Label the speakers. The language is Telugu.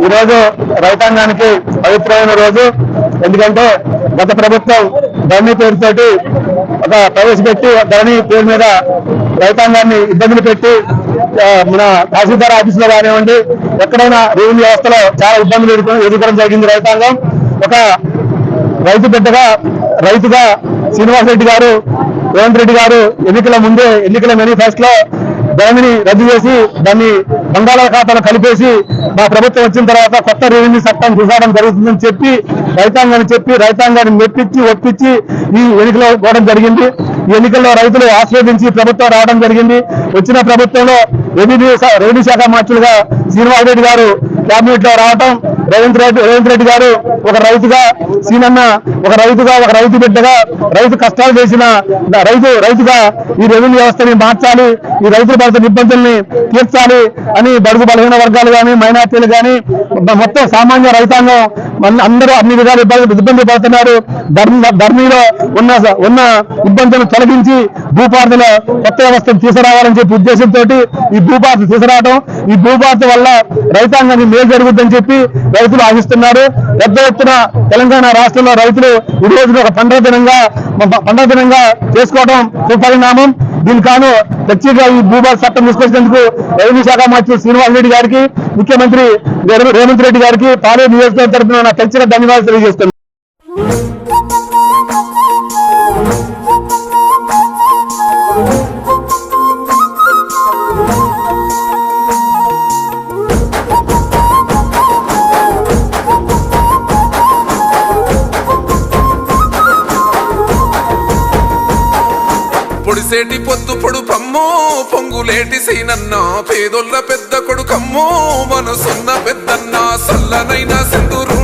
Speaker 1: ఈరోజు రైతాంగానికి పవిత్రమైన రోజు. ఎందుకంటే గత ప్రభుత్వం ధరణి పేరుతోటి ప్రవేశపెట్టి ధరణి పేరు మీద రైతాంగాన్ని ఇబ్బందులు పెట్టి మన తహసీల్దార్ ఆఫీసులో కానివ్వండి, ఎక్కడైనా రెవెన్యూ వ్యవస్థలో చాలా ఇబ్బందులు ఎదుర్కోవడం జరిగింది. రైతాంగం ఒక రైతు బిడ్డగా రైతుగా శ్రీనివాసరెడ్డి గారు, రేవంత్ రెడ్డి గారు ఎన్నికల మేనిఫెస్టోలో ధరణిని రద్దు చేసి దాన్ని బంగాళాఖాతాలో కలిపేసి మా ప్రభుత్వం వచ్చిన తర్వాత కొత్త రెవెన్యూ చట్టం తీసుకురావడం జరుగుతుందని చెప్పి రైతాంగాన్ని మెప్పించి ఒప్పించి ఈ ఎన్నికలో పోవడం జరిగింది. ఈ ఎన్నికల్లో రైతులు ఆశీర్వదించి ప్రభుత్వం రావడం జరిగింది. వచ్చిన ప్రభుత్వంలో రెవెన్యూ శాఖ మంత్రులుగా శ్రీనివాసరెడ్డి గారు క్యాబినెట్ లో రావటం, రేవంత్ రెడ్డి గారు ఒక రైతుగా, సీనన్న ఒక రైతు బిడ్డగా, రైతు కష్టాలు చేసిన రైతుగా ఈ రెవెన్యూ వ్యవస్థని మార్చాలి, ఈ రైతుల పడుతున్న ఇబ్బందుల్ని తీర్చాలి అని బడుగు బలహీన వర్గాలు కానీ, మైనార్టీలు కానీ, మొత్తం సామాన్య రైతాంగం అందరూ అన్ని విధాలు ఇబ్బంది పడుతున్నారు. ధరణిలో ఉన్న ఇబ్బందులను తొలగించి భూపార్థుల కొత్త వ్యవస్థను తీసుకురావాలని చెప్పి ఉద్దేశంతో ఈ భూపార్థ తీసుకురావడం, ఈ భూపార్థ వల్ల రైతాంగానికి మేలు జరుగుతుందని చెప్పి రైతులు ఆశిస్తున్నారు. పెద్ద ఎత్తున తెలంగాణ రాష్ట్రంలో రైతులు ఈ రోజున ఒక పండుగ దినంగా చేసుకోవడం సుపరిణామం. దీనికి కాను ఖచ్చితంగా ఈ భూభారత చట్టం తీసుకొచ్చినందుకు రెవెన్యూ శాఖ మంత్రి శ్రీనివాసరెడ్డి గారికి, ముఖ్యమంత్రి రేవంత్ రెడ్డి గారికి పాలేరు నియోజకవర్గం తరఫున నా ఖచ్చితంగా ధన్యవాదాలు తెలియజేస్తున్నాను.
Speaker 2: పొడిసేటి పొద్దు పొడుపమ్మో పొంగులేటి సీనన్న పేదొల్ల పెద్ద కొడుకమ్మో మనసున్న పెద్దన్న సల్లనైన సింధూరు